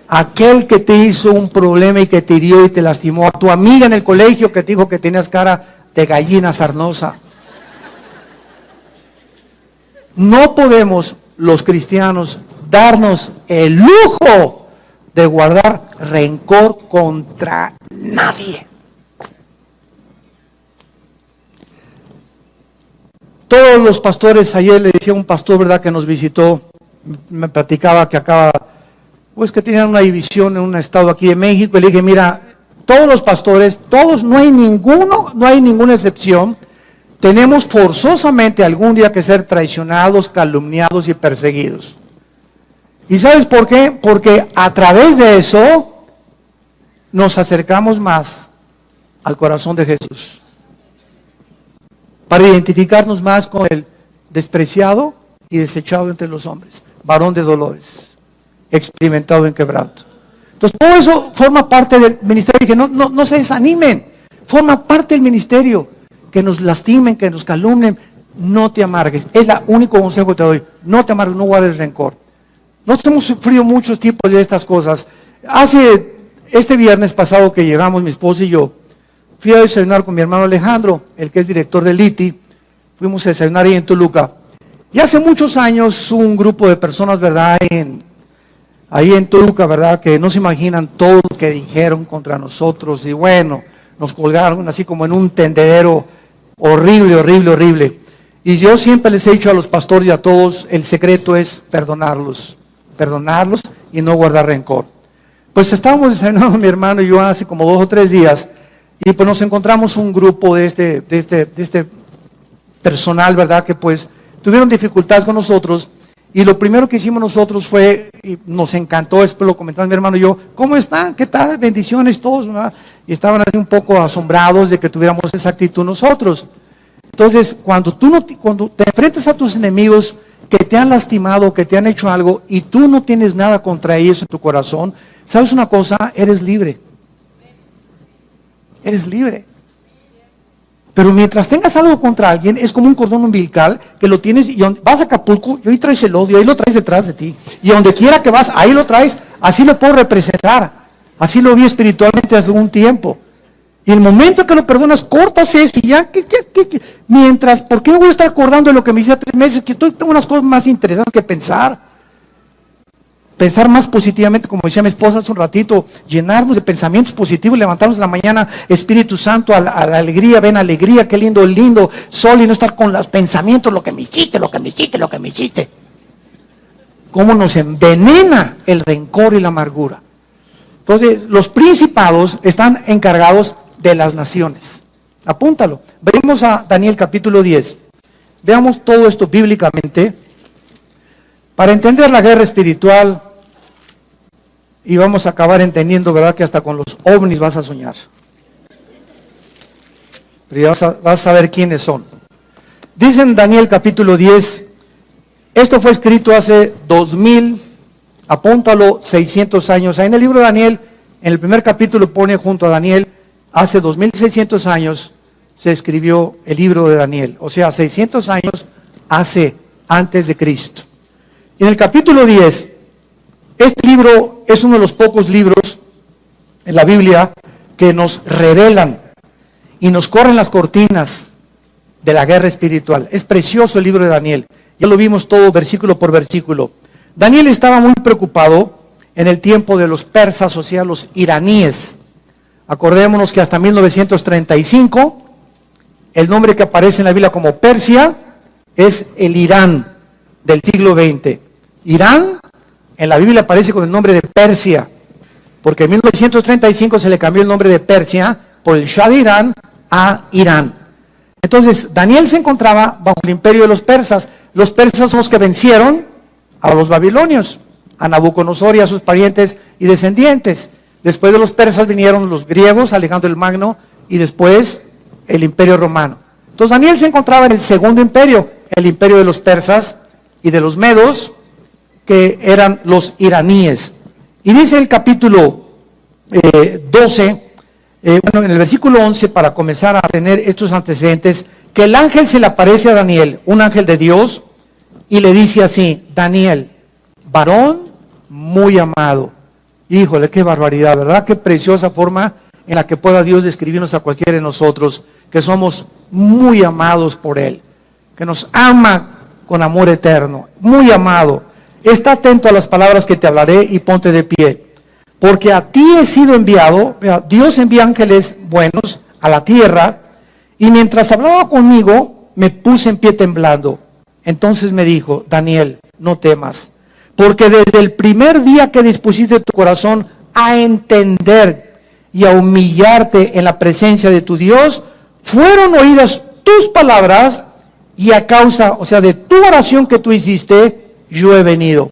aquel que te hizo un problema y que te hirió y te lastimó, a tu amiga en el colegio que te dijo que tenías cara de gallina sarnosa. No podemos los cristianos darnos el lujo de guardar rencor contra nadie. Todos los pastores, ayer le decía a un pastor, ¿verdad?, que nos visitó, me platicaba que acaba, pues que tenían una división en un estado aquí de México, y le dije, mira, todos los pastores, todos, no hay ninguna excepción, tenemos forzosamente algún día que ser traicionados, calumniados y perseguidos. ¿Y sabes por qué? Porque a través de eso nos acercamos más al corazón de Jesús. Para identificarnos más con el despreciado y desechado entre los hombres, varón de dolores, experimentado en quebranto. Entonces todo eso forma parte del ministerio. Dije, no se desanimen, forma parte del ministerio. Que nos lastimen, que nos calumnien, no te amargues. Es el único consejo que te doy. No te amargues, no guardes rencor. Nosotros hemos sufrido muchos tipos de estas cosas. Este viernes pasado que llegamos, mi esposa y yo, fui a desayunar con mi hermano Alejandro, el que es director del ITI. Fuimos a desayunar ahí en Toluca. Y hace muchos años un grupo de personas, ¿verdad?, ahí en Toluca, ¿verdad?, que no se imaginan todo lo que dijeron contra nosotros. Y bueno, nos colgaron así como en un tendedero horrible. Y yo siempre les he dicho a los pastores y a todos, el secreto es perdonarlos y no guardar rencor. Pues estábamos desayunando mi hermano y yo hace como 2 o 3 días, y pues nos encontramos un grupo de este personal, ¿verdad?, que pues tuvieron dificultades con nosotros, y lo primero que hicimos nosotros fue, y nos encantó, después lo comentamos mi hermano y yo, ¿cómo están? ¿Qué tal? Bendiciones todos, ¿verdad? Y estaban así un poco asombrados de que tuviéramos esa actitud nosotros. Entonces, cuando te enfrentas a tus enemigos que te han lastimado, que te han hecho algo, y tú no tienes nada contra ellos en tu corazón, ¿sabes una cosa? Eres libre. Eres libre. Pero mientras tengas algo contra alguien, es como un cordón umbilical que lo tienes, y vas a Acapulco, y ahí traes el odio, ahí lo traes detrás de ti. Y donde quiera que vas, ahí lo traes, así lo puedo representar. Así lo vi espiritualmente hace un tiempo. Y el momento que lo perdonas, cortas ese, y ya, mientras, ¿por qué me voy a estar acordando de lo que me hice hace 3 meses? Que tengo unas cosas más interesantes que pensar. Pensar más positivamente, como decía mi esposa hace un ratito, llenarnos de pensamientos positivos, levantarnos en la mañana, Espíritu Santo, a la alegría, ven alegría, qué lindo sol, y no estar con los pensamientos, lo que me hiciste. cómo nos envenena el rencor y la amargura. Entonces, los principados están encargados de las naciones. Apúntalo. Venimos a Daniel capítulo 10. Veamos todo esto bíblicamente para entender la guerra espiritual, y vamos a acabar entendiendo, ¿verdad?, que hasta con los ovnis vas a soñar. Pero ya vas a saber quiénes son. Dice en Daniel capítulo 10, esto fue escrito hace 2000, apúntalo, 600 años. Ahí en el libro de Daniel, en el primer capítulo pone junto a Daniel, hace 2600 años se escribió el libro de Daniel. O sea, 600 años antes de Cristo. Y en el capítulo 10, este libro es uno de los pocos libros en la Biblia que nos revelan y nos corren las cortinas de la guerra espiritual. Es precioso el libro de Daniel. Ya lo vimos todo versículo por versículo. Daniel estaba muy preocupado en el tiempo de los persas, o sea, los iraníes. Acordémonos que hasta 1935, el nombre que aparece en la Biblia como Persia es el Irán del siglo XX. Irán en la Biblia aparece con el nombre de Persia, porque en 1935 se le cambió el nombre de Persia por el Shah de Irán a Irán. Entonces, Daniel se encontraba bajo el imperio de los persas. Los persas son los que vencieron a los babilonios, a Nabucodonosor y a sus parientes y descendientes. Después de los persas vinieron los griegos, Alejandro el Magno, y después el imperio romano. Entonces, Daniel se encontraba en el segundo imperio, el imperio de los persas y de los medos, que eran los iraníes. Y dice el capítulo 12, en el versículo 11, para comenzar a tener estos antecedentes, que el ángel se le aparece a Daniel, un ángel de Dios, y le dice así: Daniel, varón muy amado. Híjole, qué barbaridad, ¿verdad? Qué preciosa forma en la que pueda Dios describirnos a cualquiera de nosotros, que somos muy amados por Él, que nos ama con amor eterno, muy amado. Está atento a las palabras que te hablaré y ponte de pie, porque a ti he sido enviado. Dios envía ángeles buenos a la tierra, y mientras hablaba conmigo, me puse en pie temblando. Entonces me dijo: Daniel, no temas, porque desde el primer día que dispusiste tu corazón a entender y a humillarte en la presencia de tu Dios, fueron oídas tus palabras, y a causa, o sea, de tu oración que tú hiciste, yo he venido.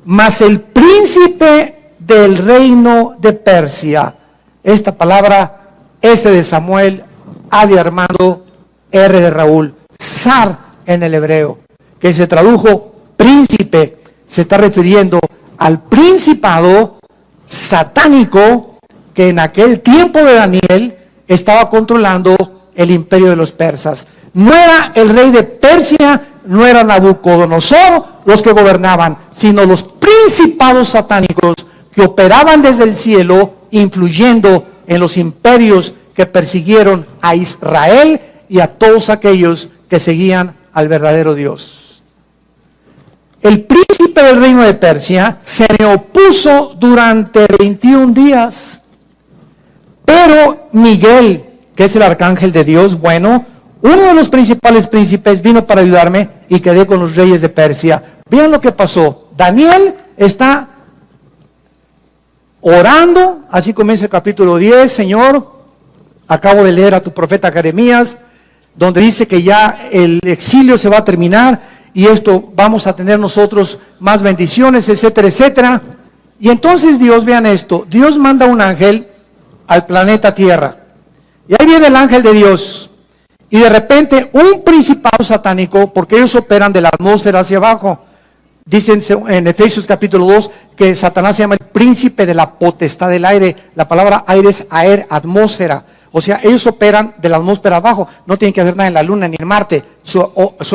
Mas el príncipe del reino de Persia, esta palabra S de Samuel, A de Armando, R de Raúl, Zar en el hebreo, que se tradujo príncipe, se está refiriendo al principado satánico que en aquel tiempo de Daniel estaba controlando el imperio de los persas. No era el rey de Persia, no era Nabucodonosor los que gobernaban, sino los principados satánicos que operaban desde el cielo, influyendo en los imperios que persiguieron a Israel y a todos aquellos que seguían al verdadero Dios. El príncipe del reino de Persia se me opuso durante 21 días, pero Miguel, que es el arcángel de Dios, bueno, uno de los principales príncipes, vino para ayudarme y quedé con los reyes de Persia. Vean lo que pasó. Daniel está orando, así comienza el capítulo 10, Señor, acabo de leer a tu profeta Jeremías, donde dice que ya el exilio se va a terminar y esto vamos a tener nosotros más bendiciones, etcétera, etcétera. Y entonces Dios, vean esto, Dios manda un ángel al planeta Tierra. Y ahí viene el ángel de Dios. Y de repente un principado satánico, porque ellos operan de la atmósfera hacia abajo. Dicen en Efesios capítulo 2 que Satanás se llama el príncipe de la potestad del aire. La palabra aire es aer, atmósfera. O sea, ellos operan de la atmósfera abajo. No tienen que haber nada en la luna ni en Marte. Su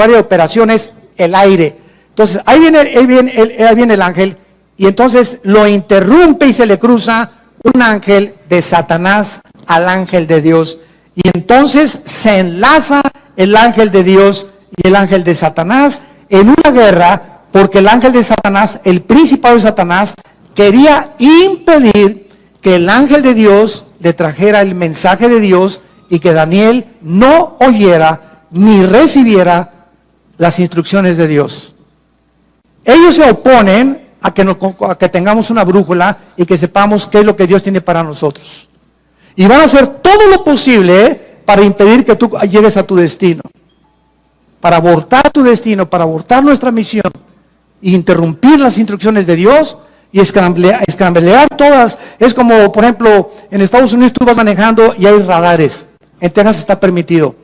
área de operación es el aire. Entonces, ahí viene el ángel. Y entonces lo interrumpe y se le cruza un ángel de Satanás al ángel de Dios. Y entonces se enlaza el ángel de Dios y el ángel de Satanás en una guerra, porque el ángel de Satanás, el principado de Satanás, quería impedir que el ángel de Dios le trajera el mensaje de Dios y que Daniel no oyera ni recibiera las instrucciones de Dios. Ellos se oponen a que tengamos una brújula y que sepamos qué es lo que Dios tiene para nosotros. Y van a hacer todo lo posible para impedir que tú llegues a tu destino. Para abortar tu destino, para abortar nuestra misión. E interrumpir las instrucciones de Dios y escramblear todas. Es como, por ejemplo, en Estados Unidos tú vas manejando y hay radares. En Texas está permitido.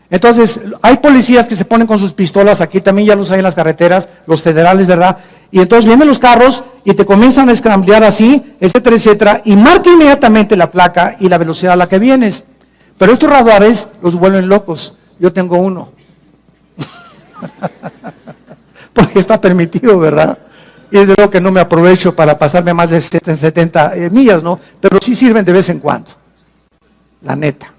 Entonces, hay policías que se ponen con sus pistolas, aquí también ya los hay en las carreteras, los federales, ¿verdad? Y entonces vienen los carros y te comienzan a escramblear así, etcétera, etcétera, y marca inmediatamente la placa y la velocidad a la que vienes. Pero estos radares los vuelven locos. Yo tengo uno. Porque está permitido, ¿verdad? Y es de lo que no me aprovecho para pasarme más de 70 millas, ¿no? Pero sí sirven de vez en cuando. La neta.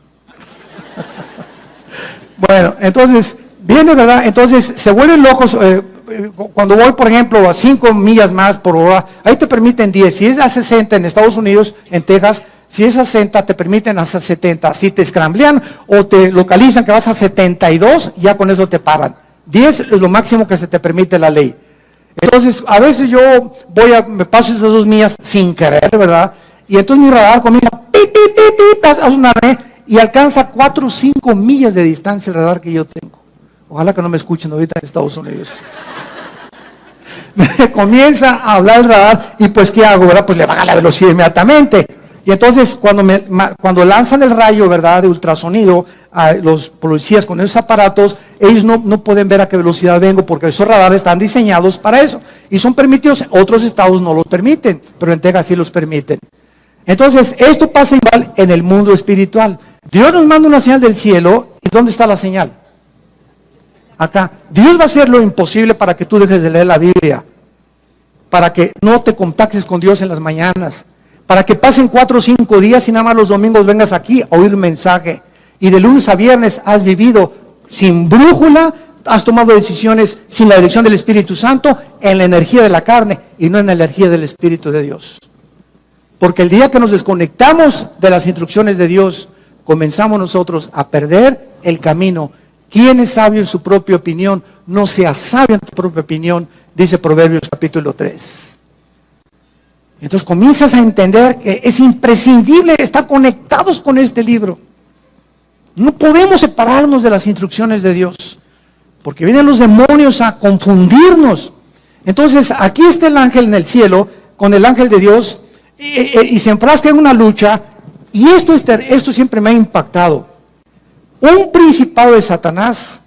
Bueno, entonces, viene, ¿verdad? Entonces, se vuelven locos. Cuando voy, por ejemplo, a 5 millas más por hora, ahí te permiten 10. Si es a 60 en Estados Unidos, en Texas, si es a 60, te permiten hasta 70. Si te escramblean o te localizan que vas a 72, ya con eso te paran. 10 es lo máximo que se te permite la ley. Entonces, a veces yo me paso esas 2 millas sin querer, ¿verdad? Y entonces mi radar comienza, pip, pip, pip, pip, a sonarme, y alcanza 4 o 5 millas de distancia el radar que yo tengo. Ojalá que no me escuchen ahorita en Estados Unidos. Me comienza a hablar el radar y pues ¿qué hago, verdad? Pues le baja la velocidad inmediatamente. Y entonces cuando lanzan el rayo, ¿verdad?, de ultrasonido a los policías con esos aparatos, ellos no pueden ver a qué velocidad vengo porque esos radares están diseñados para eso. Y son permitidos, otros estados no los permiten, pero en Texas sí los permiten. Entonces, esto pasa igual en el mundo espiritual. Dios nos manda una señal del cielo, ¿y dónde está la señal? Acá. Dios va a hacer lo imposible para que tú dejes de leer la Biblia, para que no te contactes con Dios en las mañanas, para que pasen 4 o 5 días y nada más los domingos vengas aquí a oír un mensaje, y de lunes a viernes has vivido sin brújula, has tomado decisiones sin la dirección del Espíritu Santo, en la energía de la carne y no en la energía del Espíritu de Dios. Porque el día que nos desconectamos de las instrucciones de Dios, comenzamos nosotros a perder el camino. ¿Quién es sabio en su propia opinión? No seas sabio en tu propia opinión, dice Proverbios capítulo 3. Entonces comienzas a entender que es imprescindible estar conectados con este libro. No podemos separarnos de las instrucciones de Dios, porque vienen los demonios a confundirnos. Entonces aquí está el ángel en el cielo, con el ángel de Dios, y se enfrasca en una lucha, y esto siempre me ha impactado. Un principado de Satanás,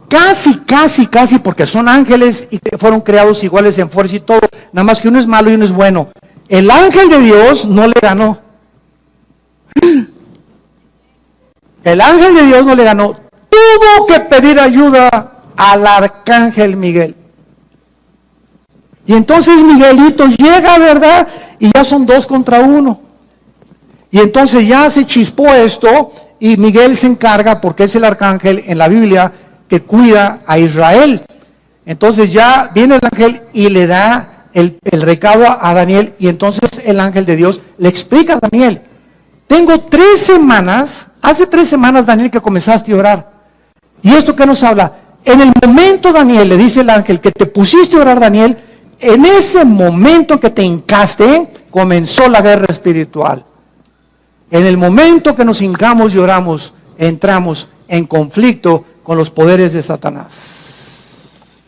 casi, porque son ángeles y fueron creados iguales en fuerza y todo, nada más que uno es malo y uno es bueno. El ángel de Dios no le ganó. El ángel de Dios no le ganó. Tuvo que pedir ayuda al arcángel Miguel. Y entonces Miguelito llega, ¿verdad? Y ya son 2 contra 1. Y entonces ya se chispó esto y Miguel se encarga, porque es el arcángel en la Biblia que cuida a Israel. Entonces ya viene el ángel y le da el recado a Daniel, y entonces el ángel de Dios le explica a Daniel: tengo 3 semanas, hace 3 semanas, Daniel, que comenzaste a orar. ¿Y esto qué nos habla? En el momento, Daniel, le dice el ángel, que te pusiste a orar, Daniel, en ese momento que te hincaste, comenzó la guerra espiritual. En el momento que nos hincamos y oramos, entramos en conflicto con los poderes de Satanás.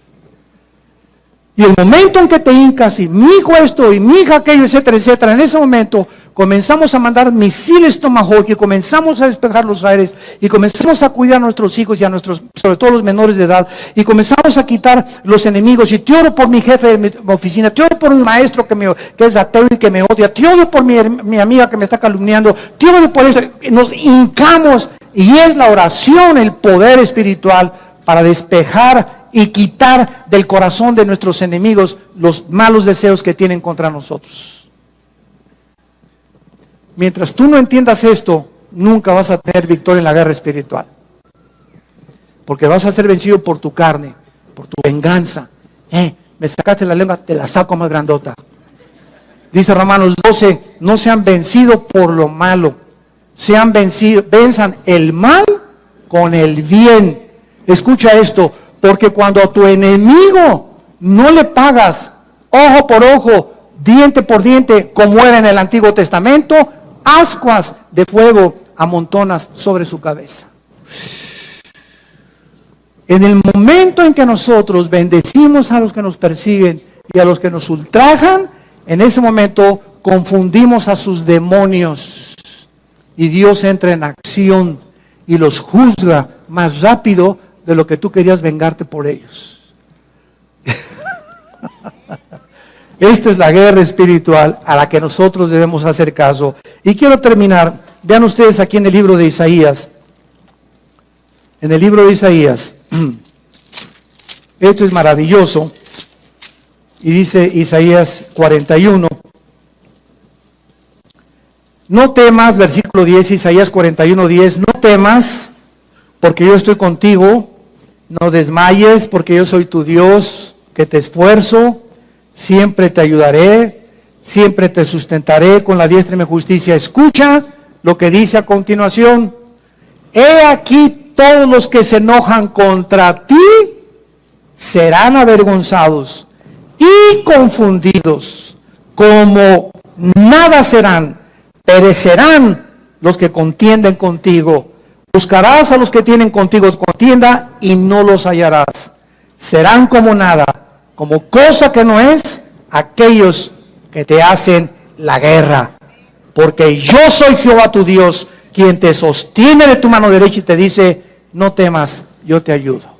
Y el momento en que te hincas, y mi hijo esto, y mi hija aquello, etcétera, etcétera, en ese momento comenzamos a mandar misiles Tomahawk, y comenzamos a despejar los aires, y comenzamos a cuidar a nuestros hijos y a nuestros, sobre todo los menores de edad, y comenzamos a quitar los enemigos. Y te oro por mi jefe de mi oficina, te oro por mi maestro que es ateo y que me odia, te odio por mi amiga que me está calumniando, te odio por eso. Nos hincamos, y es la oración el poder espiritual para despejar y quitar del corazón de nuestros enemigos los malos deseos que tienen contra nosotros. Mientras tú no entiendas esto, nunca vas a tener victoria en la guerra espiritual. Porque vas a ser vencido por tu carne, por tu venganza. Me sacaste la lengua, te la saco más grandota. Dice Romanos 12, no sean vencidos por lo malo, sean vencidos, venzan el mal con el bien. Escucha esto, porque cuando tu enemigo no le pagas ojo por ojo, diente por diente, como era en el Antiguo Testamento, ascuas de fuego amontonas sobre su cabeza. En el momento en que nosotros bendecimos a los que nos persiguen y a los que nos ultrajan, en ese momento confundimos a sus demonios y Dios entra en acción y los juzga más rápido de lo que tú querías vengarte por ellos. Esta es la guerra espiritual a la que nosotros debemos hacer caso. Y quiero terminar, vean ustedes aquí en el libro de Isaías. En el libro de Isaías, esto es maravilloso, y dice Isaías 41, no temas, versículo 10, Isaías 41, 10, no temas, porque yo estoy contigo, no desmayes, porque yo soy tu Dios, que te esfuerzo, siempre te ayudaré, siempre te sustentaré con la diestra de mi justicia. Escucha lo que dice a continuación, he aquí todos los que se enojan contra ti serán avergonzados y confundidos, como nada serán, perecerán los que contienden contigo. Buscarás a los que tienen contigo contienda y no los hallarás. Serán como nada, como cosa que no es, aquellos que te hacen la guerra. Porque yo soy Jehová tu Dios, quien te sostiene de tu mano derecha y te dice, no temas, yo te ayudo.